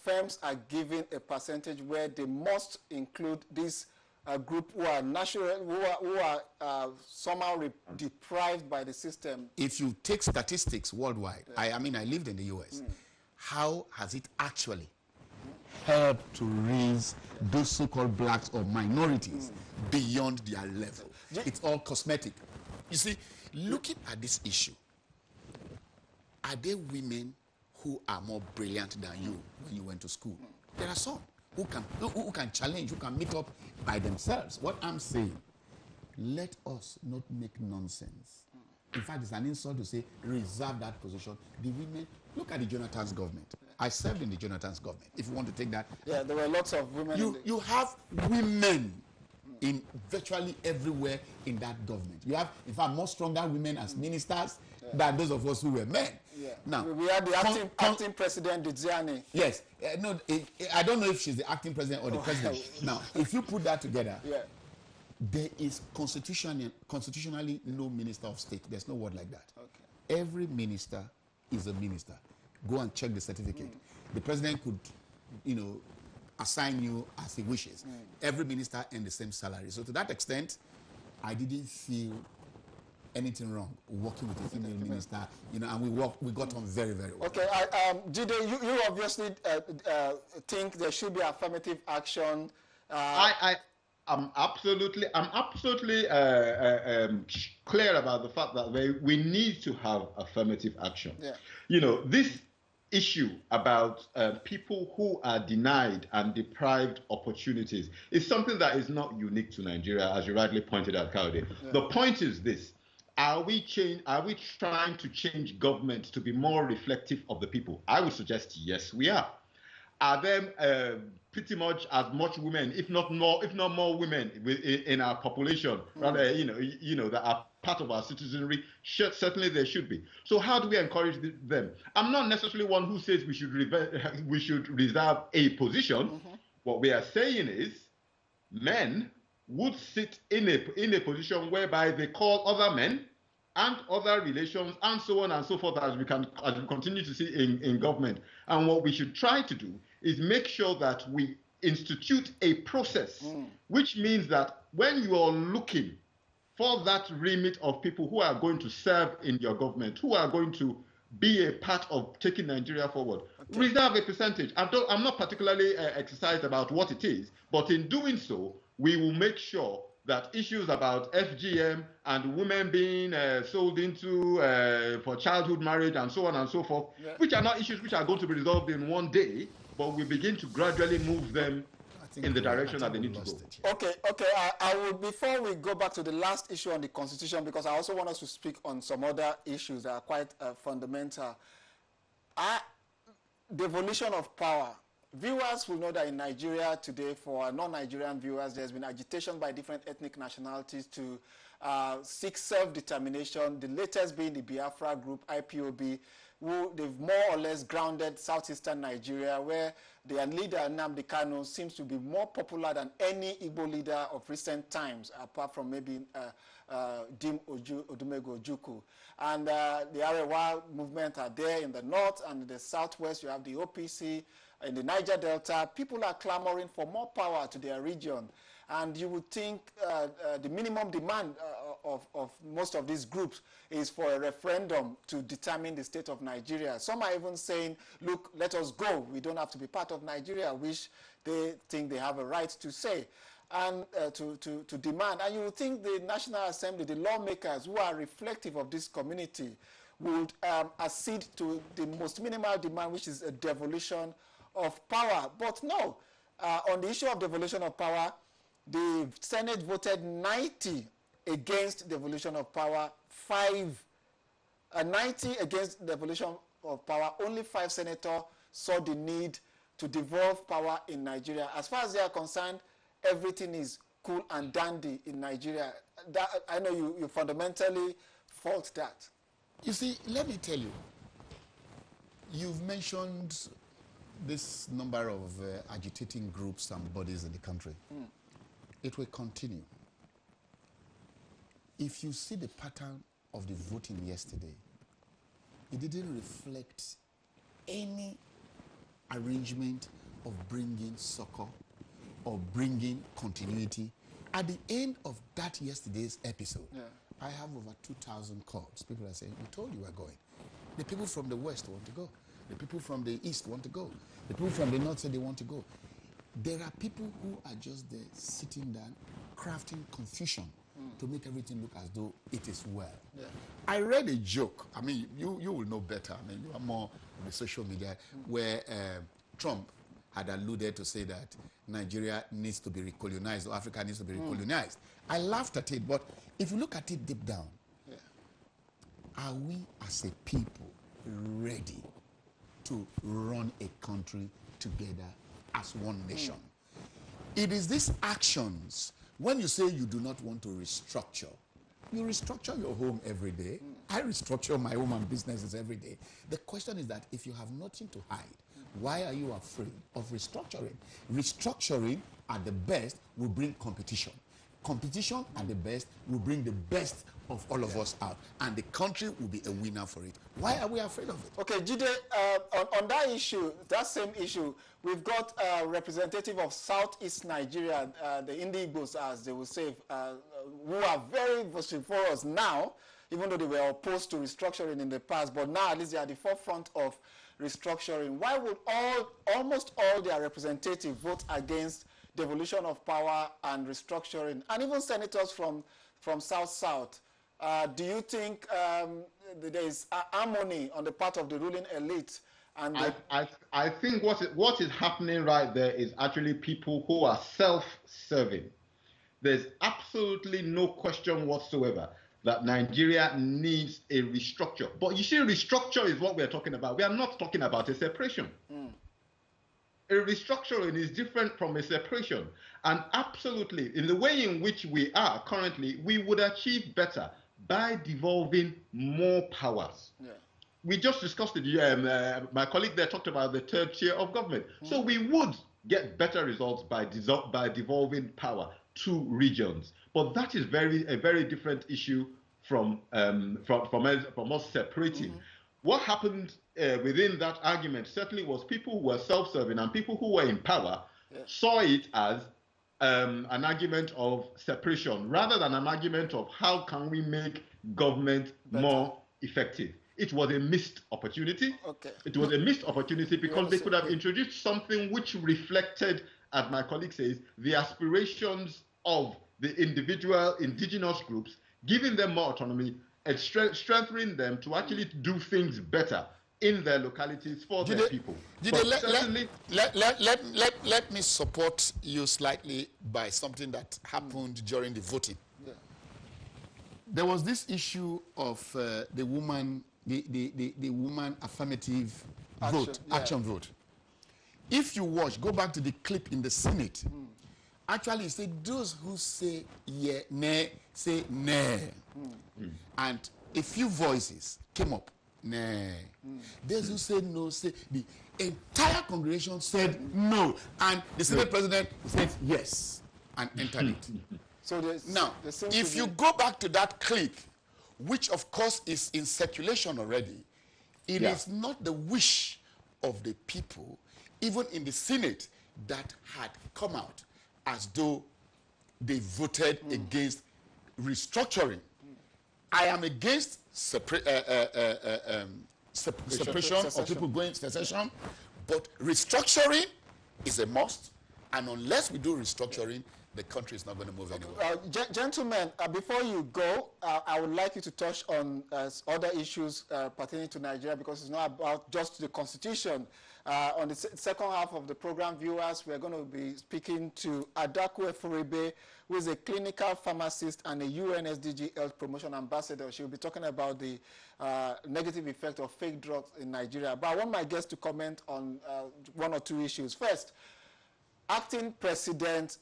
firms are given a percentage where they must include this group who are somehow deprived by the system. If you take statistics worldwide, I mean, I lived in the US. How has it actually helped to raise those so-called blacks or minorities beyond their level? It's all cosmetic. You see, looking at this issue, are there women who are more brilliant than you when you went to school? There are some who can challenge, who can meet up by themselves. What I'm saying, let us not make nonsense. In fact, it's an insult to say reserve that position. The women, look at the Jonathan's government. I served in the Jonathan's government. If you want to take that. Yeah, there were lots of women. You have women in virtually everywhere in that government. You have, in fact, more stronger women as ministers than those of us who were men. Yeah. Now, we had the acting president, Diziani. Yes. No, I don't know if she's the acting president or the president. Now, if you put that together, there is constitutionally no minister of state. There's no word like that. Okay. Every minister is a minister. Go and check the certificate. The president could, assign you as he wishes. Every minister earns the same salary. So to that extent, I didn't feel anything wrong working with a female minister, and we got on very, very well. Okay, Jide, you obviously think there should be affirmative action. I'm absolutely clear about the fact that we need to have affirmative action. Yeah. This issue about people who are denied and deprived opportunities is something that is not unique to Nigeria, as you rightly pointed out, Kaude. Yeah. The point is this: Are we trying to change government to be more reflective of the people? I would suggest yes, we are. Are there pretty much as much women, if not more women in our population, rather, that are part of our citizenry? Certainly there should be. So how do we encourage them? I'm not necessarily one who says we should reserve a position. What we are saying is men would sit in a position whereby they call other men and other relations and so on and so forth, as we continue to see in government. And what we should try to do is make sure that we institute a process, which means that when you are looking for that remit of people who are going to serve in your government, who are going to be a part of taking Nigeria forward, reserve a percentage. I'm not particularly exercised about what it is, but in doing so, we will make sure that issues about FGM and women being sold into for childhood marriage and so on and so forth, which are not issues which are going to be resolved in one day, but we begin to gradually move them in the direction that they need to go. Okay. I will, before we go back to the last issue on the Constitution, because I also want us to speak on some other issues that are quite fundamental. Devolution of power. Viewers will know that in Nigeria today, for non-Nigerian viewers, there's been agitation by different ethnic nationalities to seek self-determination, the latest being the Biafra group, IPOB, who they've more or less grounded southeastern Nigeria, where their leader, Nnamdi Kanu, seems to be more popular than any Igbo leader of recent times, apart from maybe Dim Odumego Ojukwu. And the Arewa movement are there in the north, and in the southwest you have the OPC. In the Niger Delta, people are clamoring for more power to their region. And you would think the minimum demand of most of these groups is for a referendum to determine the state of Nigeria. Some are even saying, look, let us go. We don't have to be part of Nigeria, which they think they have a right to say and to demand. And you would think the National Assembly, the lawmakers who are reflective of this community, would accede to the most minimal demand, which is a devolution of power. But no, on the issue of devolution of power, the Senate voted 90 against devolution of power, 90 against devolution of power. Only 5 senators saw the need to devolve power in Nigeria. As far as they are concerned, everything is cool and dandy in Nigeria. That, I know you fundamentally fault that. You see, let me tell you, you've mentioned this number of agitating groups and bodies in the country. It will continue. If you see the pattern of the voting yesterday, it didn't reflect any arrangement of bringing succor or bringing continuity. At the end of that yesterday's episode, I have over 2,000 calls. People are saying, we told you we're going. The people from the west want to go. The people from the east want to go. The people from the north say they want to go. There are people who are just there sitting down, crafting confusion to make everything look as though it is well. I read a joke. I mean, you will know better. I mean, you are more on the social media, where Trump had alluded to say that Nigeria needs to be recolonized, or Africa needs to be recolonized. I laughed at it, but if you look at it deep down, are we as a people ready to run a country together as one nation? It is these actions. When you say you do not want to restructure, you restructure your home every day. I restructure my home and businesses every day. The question is that if you have nothing to hide, why are you afraid of restructuring? Restructuring at the best will bring competition. Competition at the best will bring the best of all of us out, and the country will be a winner for it. Why are we afraid of it? Okay, Jide, on that issue, that same issue, we've got a representative of Southeast Nigeria, the Indigbos, as they will say, who are very vociferous now, even though they were opposed to restructuring in the past, but now at least they are at the forefront of restructuring. Why would almost all their representatives vote against devolution of power and restructuring, and even senators from South-South? Do you think there is harmony on the part of the ruling elite? And I think what is happening right there is actually people who are self-serving. There's absolutely no question whatsoever that Nigeria needs a restructure. But you see, restructure is what we're talking about. We are not talking about a separation. A restructuring is different from a separation. And absolutely, in the way in which we are currently, we would achieve better by devolving more powers. We just discussed it. My colleague there talked about the third tier of government. So we would get better results by devolving power to regions. But that is a very different issue from us separating. What happened within that argument certainly was people who were self-serving and people who were in power saw it as an argument of separation rather than an argument of how can we make government more effective. It was a missed opportunity. It was a missed opportunity because they could have introduced something which reflected, as my colleague says, the aspirations of the individual indigenous groups, giving them more autonomy and strengthening them to actually do things better in their localities for their people. Let me support you slightly by something that happened during the voting. There was this issue of the woman affirmative action vote. If you watch, go back to the clip in the Senate. Actually, it said those who say yeah, nay, say nay. And a few voices came up. Nay. Those who said no, say the entire congregation said no. And the Senate president said yes and entered it. So now, if you go back to that clip, which of course is in circulation already, it is not the wish of the people, even in the Senate, that had come out as though they voted against restructuring. I am against separation of people going secession, but restructuring is a must, and unless we do restructuring, the country is not going to move anywhere. Gentlemen, before you go, I would like you to touch on other issues pertaining to Nigeria, because it's not about just the Constitution. On the second half of the program, viewers, we're going to be speaking to Adaku Efurebe, who is a clinical pharmacist and a UNSDG Health Promotion Ambassador. She'll be talking about the negative effect of fake drugs in Nigeria. But I want my guests to comment on one or two issues. Acting President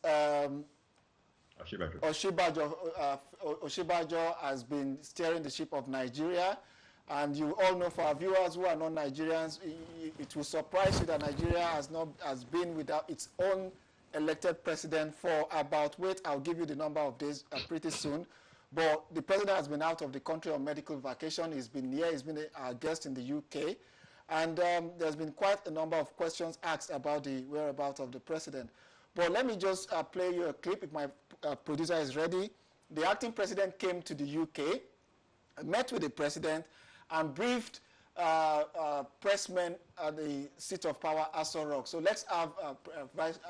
Oshibajo has been steering the ship of Nigeria. And you all know, for our viewers who are not Nigerians, it will surprise you that Nigeria has been without its own elected president for about, wait, I'll give you the number of days pretty soon. But the president has been out of the country on medical vacation. He's been here. He's been our guest in the UK. And there's been quite a number of questions asked about the whereabouts of the president. But let me just play you a clip if my producer is ready. The acting president came to the UK, met with the president, and briefed pressmen at the seat of power, Aso Rock. So let's have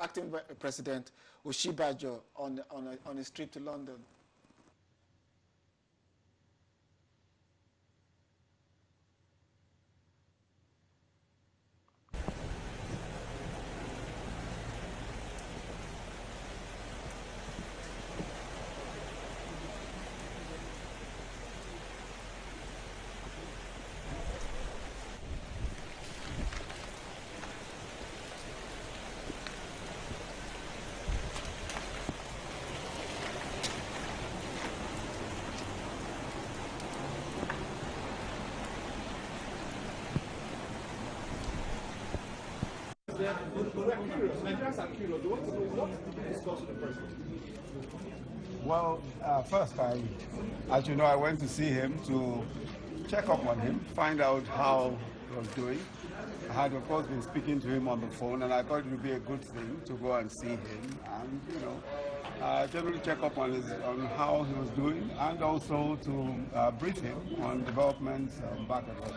acting President Oshibajo on his trip to London. Nigerians are curious. What did you discuss with the president? Well, first, as you know, I went to see him to check up on him, find out how he was doing. I had, of course, been speaking to him on the phone, and I thought it would be a good thing to go and see him and, generally check up on how he was doing, and also to brief him on developments back at home.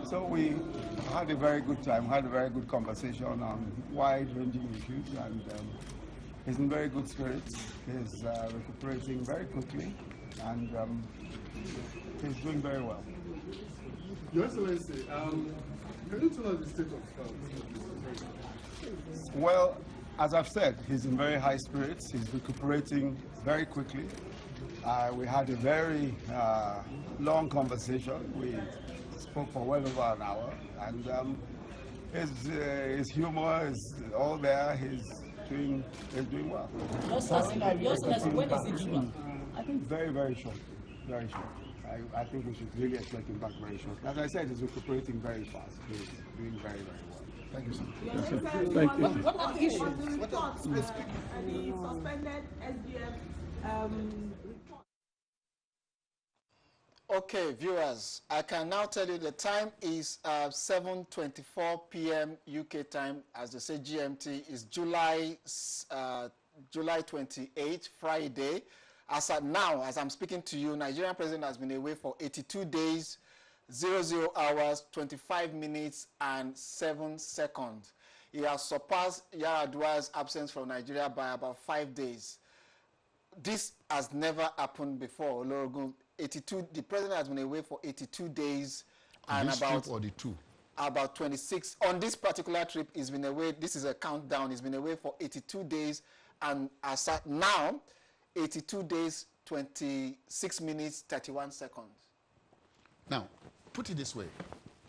So we had a very good time, had a very good conversation on wide-ranging issues, and he's in very good spirits. He's recuperating very quickly, and he's doing very well. Your Excellency, can you tell us the state of health? Well, as I've said, he's in very high spirits. He's recuperating very quickly. We had a very long conversation. We spoke for well over an hour, and his humor is all there. He's doing well. Your Excellency, when is it due? I think very, very short. Very short. I think we should really expect him back very short. As I said, he's recuperating very fast. He's doing very, very well. Thank you, sir. Thank you. What are the issues? The report, the suspended SDF report. Okay, viewers, I can now tell you the time is 7:24 p.m. UK time. As they say, GMT is July 28th, Friday. As at now, as I'm speaking to you, Nigerian president has been away for 82 days, 00 hours, 25 minutes, and 7 seconds. He has surpassed Yar'Adua's absence from Nigeria by about 5 days. This has never happened before, Olorogun. The president has been away for 82 days, and this about trip or the two? About 26 on this particular trip. He's been away. This is a countdown. He's been away for 82 days, and as at now, 82 days, 26 minutes, 31 seconds. Now, put it this way: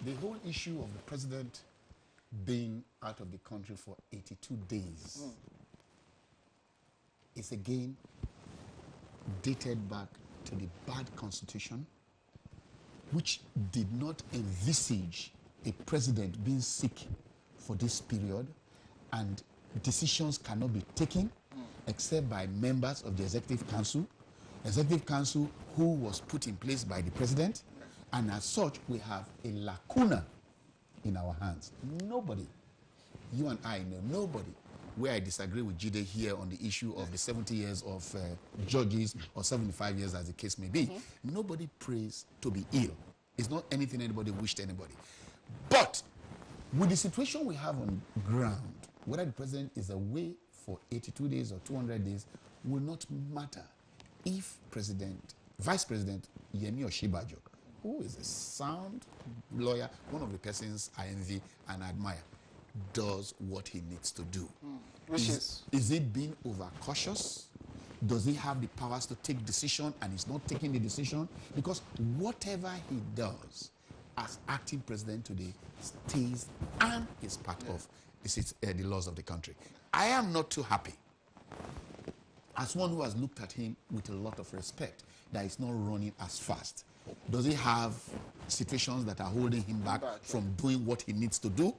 the whole issue of the president being out of the country for 82 days is again dated back to the bad constitution, which did not envisage a president being sick for this period, and decisions cannot be taken except by members of the executive council who was put in place by the president, and as such we have a lacuna in our hands. Nobody, you and I know, nobody, where I disagree with Jide here on the issue of the 70 years of judges, or 75 years as the case may be. Nobody prays to be ill. It's not anything anybody wished anybody. But with the situation we have on ground, whether the president is away for 82 days or 200 days will not matter if Vice President Yemi Oshibajo, who is a sound lawyer, one of the persons I envy and admire, does what he needs to do. Is it being overcautious? Does he have the powers to take decision and he's not taking the decision? Because whatever he does as acting president today stays and is part of the laws of the country. I am not too happy, as one who has looked at him with a lot of respect, that he's not running as fast. Does he have situations that are holding him back from doing what he needs to do?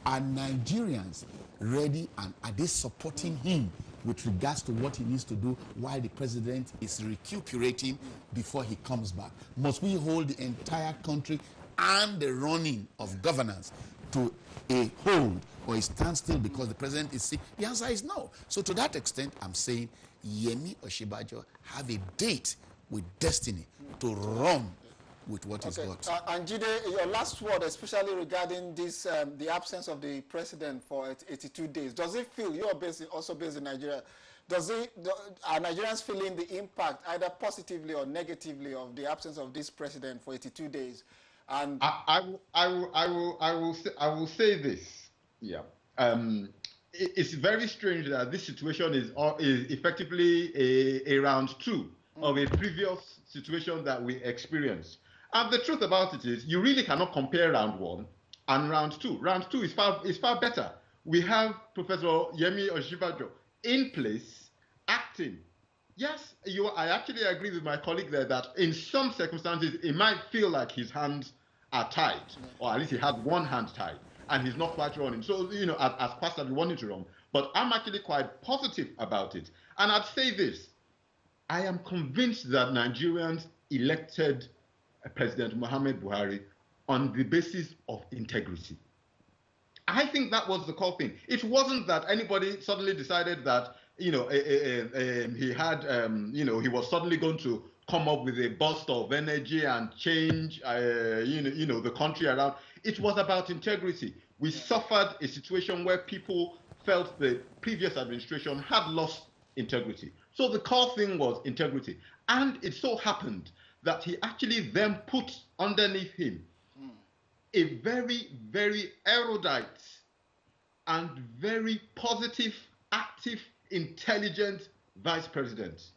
Are Nigerians ready, and are they supporting him with regards to what he needs to do while the president is recuperating before he comes back? Must we hold the entire country and the running of governance to a hold or a standstill because the president is sick? The answer is no. So to that extent, I'm saying Yemi Osinbajo have a date with destiny to run with what he's got. And Jide, your last word, especially regarding this, the absence of the president for 82 days. Does it feel, you're also based in Nigeria, are Nigerians feeling the impact, either positively or negatively, of the absence of this president for 82 days? And I will say this. Yeah. It's very strange that this situation is effectively a round two of a previous situation that we experienced. And the truth about it is, you really cannot compare round one and round two. Round two is far better. We have Professor Yemi Osinbajo in place, acting. Yes, I actually agree with my colleague there that in some circumstances, it might feel like his hands are tied, or at least he had one hand tied, and he's not quite running. So, as fast as we wanted to run. But I'm actually quite positive about it. And I'd say this, I am convinced that Nigerians elected President Muhammad Buhari on the basis of integrity. I think that was the core thing. It wasn't that anybody suddenly decided that, he had, he was suddenly going to come up with a burst of energy and change, the country around. It was about integrity. We suffered a situation where people felt the previous administration had lost integrity. So the core thing was integrity. And it so happened that he actually then put underneath him a very, very erudite and very positive, active, intelligent vice president.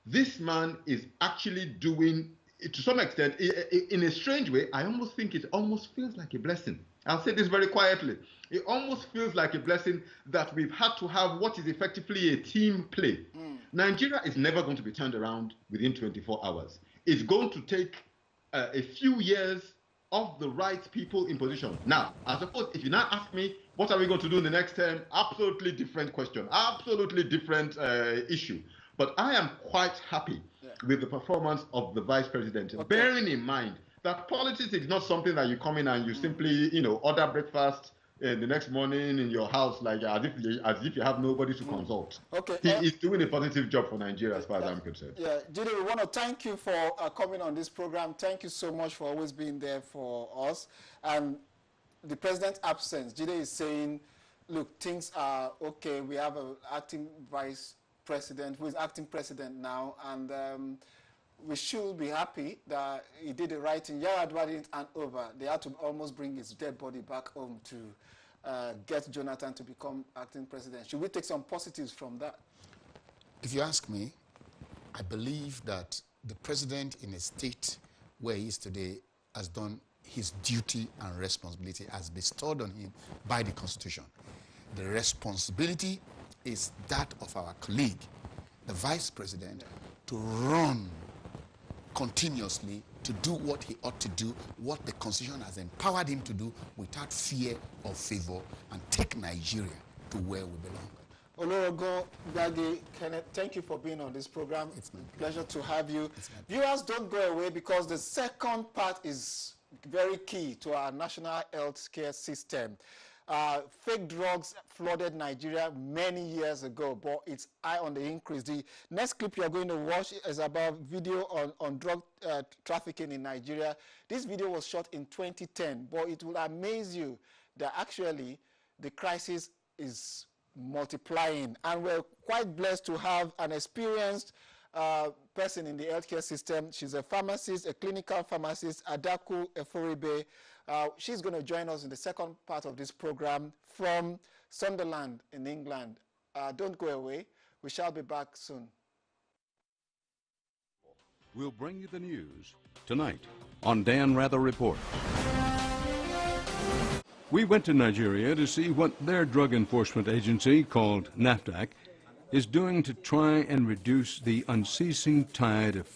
This man is actually doing, to some extent, in a strange way, I almost think it almost feels like a blessing. I'll say this very quietly. It almost feels like a blessing that we've had to have what is effectively a team play. Nigeria is never going to be turned around within 24 hours. It's going to take a few years of the right people in position. Now, I suppose if you now ask me, what are we going to do in the next term? Absolutely different question, absolutely different issue. But I am quite happy with the performance of the vice president, bearing in mind that politics is not something that you come in and you simply, order breakfast the next morning in your house, like as if you have nobody to consult. He is doing a positive job for Nigeria, as far as I'm concerned. Yeah, Jide, we want to thank you for coming on this program. Thank you so much for always being there for us. And the president's absence, Jide is saying, look, things are okay. We have an acting vice president who is acting president now, and we should be happy that he did the right thing. Yar'Adua didn't hand over. They had to almost bring his dead body back home to get Jonathan to become acting president. Should we take some positives from that? If you ask me, I believe that the president in a state where he is today has done his duty and responsibility as bestowed on him by the Constitution. The responsibility is that of our colleague, the vice president, to run continuously, to do what he ought to do, what the Constitution has empowered him to do without fear or favor, and take Nigeria to where we belong. Olorogun Gbagi, Kenneth, thank you for being on this program. It's my pleasure to have you. Viewers, don't go away, because the second part is very key to our national health care system. Fake drugs flooded Nigeria many years ago, but it's high on the increase. The next clip you're going to watch is about video on drug trafficking in Nigeria. This video was shot in 2010, but it will amaze you that actually the crisis is multiplying. And we're quite blessed to have an experienced person in the healthcare system. She's a pharmacist, a clinical pharmacist, Adaku Eforibe. She's going to join us in the second part of this program from Sunderland in England. Don't go away. We shall be back soon. We'll bring you the news tonight on Dan Rather Report. We went to Nigeria to see what their drug enforcement agency, called NAFDAC, is doing to try and reduce the unceasing tide of